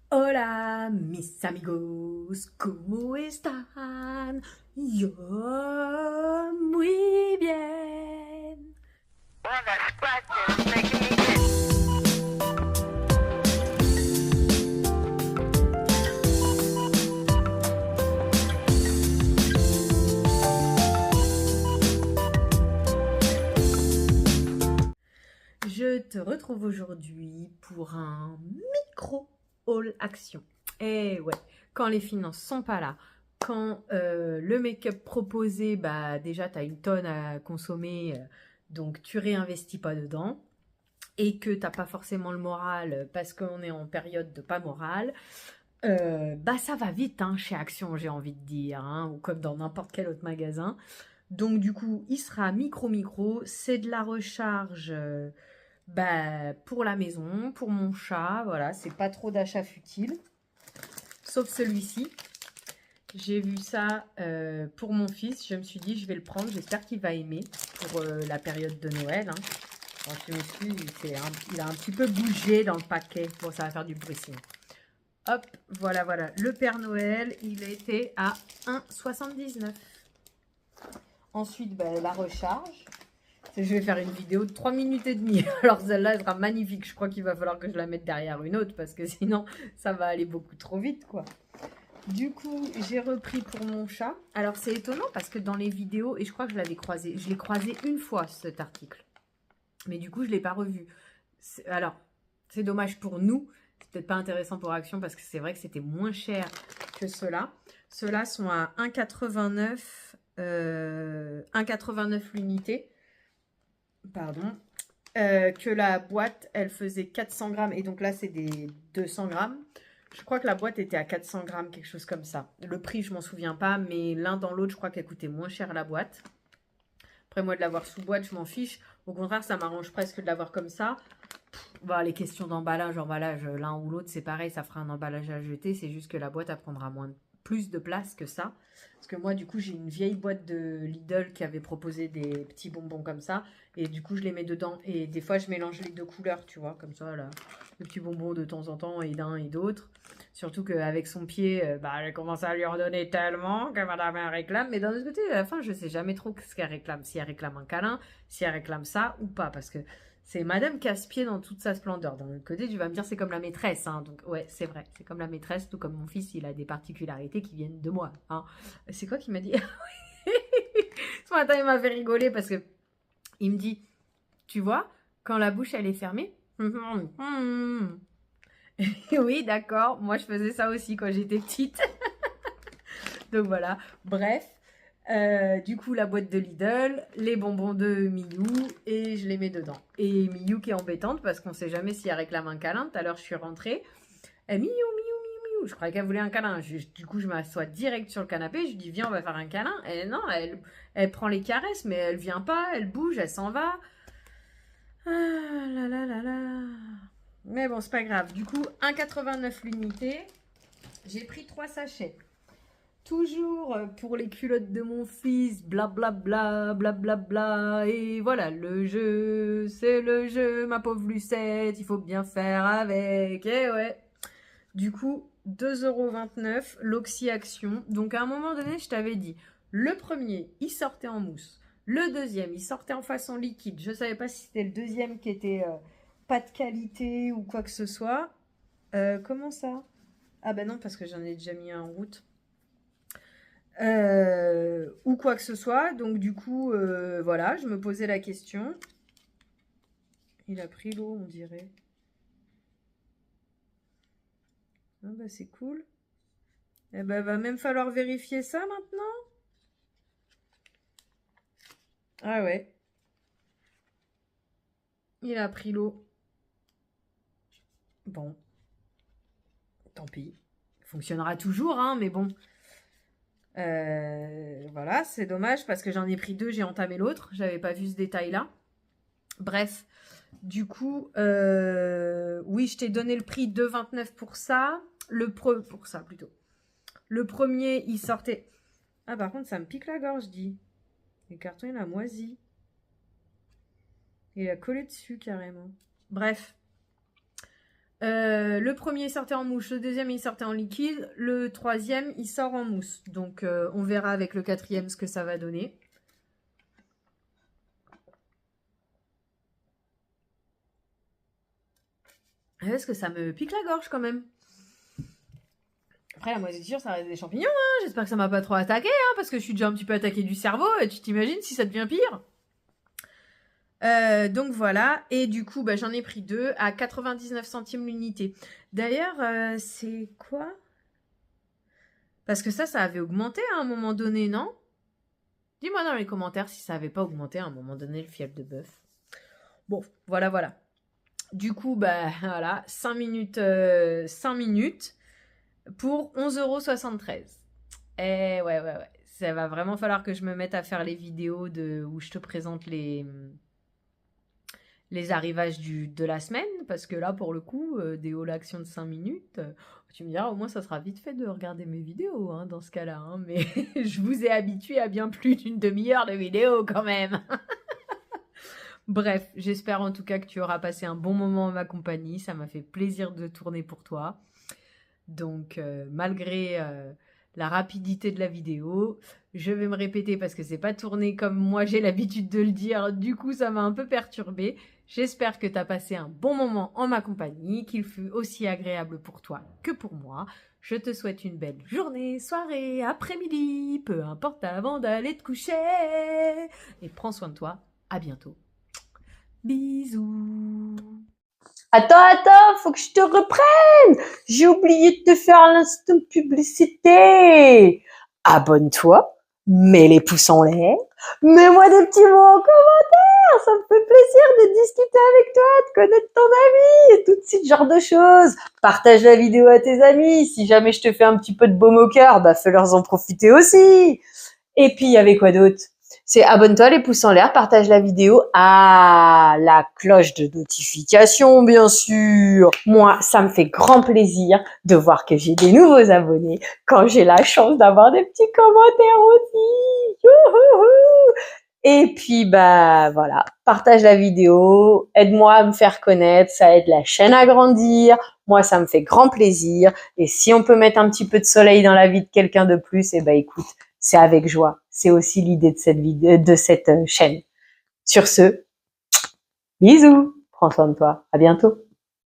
Hola, mis amigos, ¿cómo están? Yo muy bien. Well, that scratch is making me itch. Je te retrouve aujourd'hui pour un micro haul action. Eh ouais, quand les finances sont pas là, quand le make-up proposé, bah déjà t'as une tonne à consommer, donc tu réinvestis pas dedans. Et que t'as pas forcément le moral parce qu'on est en période de pas moral, bah ça va vite hein, chez Action, j'ai envie de dire, hein, ou comme dans n'importe quel autre magasin. Donc du coup, il sera micro, c'est de la recharge bah, pour la maison, pour mon chat, voilà, c'est pas trop d'achats futiles, sauf celui-ci. J'ai vu ça pour mon fils, je me suis dit je vais le prendre, j'espère qu'il va aimer pour la période de Noël. Hein. Quand je me suis, il a un petit peu bougé dans le paquet. Bon, ça va faire du bruit sinon. Hop, voilà, voilà. Le Père Noël, il était à 1,79. Ensuite, ben, la recharge. Je vais faire une vidéo de 3 minutes et demie. Alors celle-là, elle sera magnifique. Je crois qu'il va falloir que je la mette derrière une autre parce que sinon, ça va aller beaucoup trop vite, quoi. Du coup, j'ai repris pour mon chat. Alors, c'est étonnant parce que dans les vidéos, et je crois que je l'avais croisé, je l'ai croisé une fois, cet article. Mais du coup, je ne l'ai pas revu. Alors, c'est dommage pour nous. C'est peut-être pas intéressant pour Action parce que c'est vrai que c'était moins cher que ceux-là. Ceux-là sont à 1,89 1,89 l'unité. Pardon. Que la boîte, elle faisait 400 grammes. Et donc là, c'est des 200 grammes. Je crois que la boîte était à 400 grammes, quelque chose comme ça. Le prix, je m'en souviens pas. Mais l'un dans l'autre, je crois qu'elle coûtait moins cher la boîte. Après, moi, de l'avoir sous boîte, je m'en fiche. Au contraire, ça m'arrange presque de l'avoir comme ça. Bon, les questions d'emballage, l'un ou l'autre, c'est pareil, ça fera un emballage à jeter. C'est juste que la boîte, elle prendra plus de place que ça. Parce que moi, du coup, j'ai une vieille boîte de Lidl qui avait proposé des petits bonbons comme ça. Et du coup, je les mets dedans. Et des fois, je mélange les deux couleurs, tu vois, comme ça, là. Le petit bonbon de temps en temps, et d'un et d'autre. Surtout qu'avec son pied, bah, elle commence à lui redonner tellement que madame elle réclame. Mais d'un autre côté, à la fin, je sais jamais trop ce qu'elle réclame. Si elle réclame un câlin, si elle réclame ça ou pas. Parce que c'est Madame Casse-Pied dans toute sa splendeur. D'un autre côté, tu vas me dire c'est comme la maîtresse. Hein. Donc ouais, c'est vrai, c'est comme la maîtresse, tout comme mon fils, il a des particularités qui viennent de moi. Hein. C'est quoi qu'il m'a dit? Ce matin, il m'a fait rigoler parce que il me dit, tu vois, quand la bouche elle est fermée. Oui, d'accord. Moi, je faisais ça aussi quand j'étais petite. Donc voilà. Bref. Du coup, la boîte de Lidl, les bonbons de Miyu et je les mets dedans. Et Miyu qui est embêtante parce qu'on sait jamais si elle réclame un câlin. Tout à l'heure, je suis rentrée. Miyu, Miyu, Miyu, Miyu. Je croyais qu'elle voulait un câlin. Du coup, je m'assois direct sur le canapé. Je lui dis, viens, on va faire un câlin. Et non, elle prend les caresses, mais elle vient pas. Elle bouge, elle s'en va. Ah là là là là. Mais bon, c'est pas grave. Du coup, 1,89 l'unité. J'ai pris 3 sachets. Toujours pour les culottes de mon fils, blablabla, blablabla. Et voilà, le jeu, c'est le jeu, ma pauvre Lucette, il faut bien faire avec. Et ouais. Du coup, 2,29 € l'Oxy Action. Donc à un moment donné, je t'avais dit, le premier, il sortait en mousse. Le deuxième, il sortait en façon liquide. Je ne savais pas si c'était le deuxième qui était pas de qualité ou quoi que ce soit. Comment ça? Ah ben non, parce que j'en ai déjà mis un en route. Ou quoi que ce soit. Donc du coup, voilà, je me posais la question. Il a pris l'eau, on dirait. Ah bah c'est cool. Eh ben, va même falloir vérifier ça maintenant. Ah ouais, il a pris l'eau. Bon, tant pis. Fonctionnera toujours, hein, mais bon. Voilà, c'est dommage parce que j'en ai pris deux, j'ai entamé l'autre. J'avais pas vu ce détail-là. Bref, du coup, oui, je t'ai donné le prix de 2,29 pour ça. Pour ça, plutôt. Le premier, il sortait... Ah, par contre, ça me pique la gorge, dis. Le carton, il a moisi. Il a collé dessus, carrément. Bref. Le premier il sortait en mousse, le deuxième il sortait en liquide, le troisième il sort en mousse. Donc on verra avec le quatrième ce que ça va donner. Est-ce que ça me pique la gorge quand même? Après la moisissure ça reste des champignons, hein. J'espère que ça m'a pas trop attaqué, hein, parce que je suis déjà un petit peu attaquée du cerveau, et tu t'imagines si ça devient pire? Donc voilà, et du coup, bah, j'en ai pris 2 à 99 centimes l'unité. D'ailleurs, c'est quoi? Parce que ça avait augmenté à un moment donné, non? Dis-moi dans les commentaires si ça avait pas augmenté à un moment donné le fiel de bœuf. Bon, voilà. Du coup, bah voilà, 5 minutes pour 11,73 €. Eh ouais. Ça va vraiment falloir que je me mette à faire les vidéos où je te présente les arrivages de la semaine, parce que là, pour le coup, des hauls actions de 5 minutes, tu me diras, au moins, ça sera vite fait de regarder mes vidéos, hein, dans ce cas-là. Hein, mais je vous ai habitué à bien plus d'une demi-heure de vidéo, quand même. Bref, j'espère en tout cas que tu auras passé un bon moment en ma compagnie. Ça m'a fait plaisir de tourner pour toi. Donc, malgré la rapidité de la vidéo, je vais me répéter parce que c'est pas tourné comme moi j'ai l'habitude de le dire. Du coup, ça m'a un peu perturbée. J'espère que tu as passé un bon moment en ma compagnie, qu'il fut aussi agréable pour toi que pour moi. Je te souhaite une belle journée, soirée, après-midi, peu importe avant d'aller te coucher. Et prends soin de toi. À bientôt. Bisous. Attends, faut que je te reprenne. J'ai oublié de te faire l'instant publicité. Abonne-toi, mets les pouces en l'air, mets-moi des petits mots en commentaire. Ça me fait plaisir de discuter avec toi, de connaître ton ami et tout ce genre de choses. Partage la vidéo à tes amis. Si jamais je te fais un petit peu de baume au cœur, bah fais-leur en profiter aussi. Et puis, il y avait quoi d'autre? C'est abonne-toi, les pouces en l'air, partage la vidéo. Ah, la cloche de notification, bien sûr. Moi, ça me fait grand plaisir de voir que j'ai des nouveaux abonnés quand j'ai la chance d'avoir des petits commentaires aussi. Youhouhou. Et puis, bah, voilà. Partage la vidéo. Aide-moi à me faire connaître. Ça aide la chaîne à grandir. Moi, ça me fait grand plaisir. Et si on peut mettre un petit peu de soleil dans la vie de quelqu'un de plus, eh ben, écoute, c'est avec joie. C'est aussi l'idée de cette vidéo, de cette chaîne. Sur ce, bisous. Prends soin de toi. À bientôt.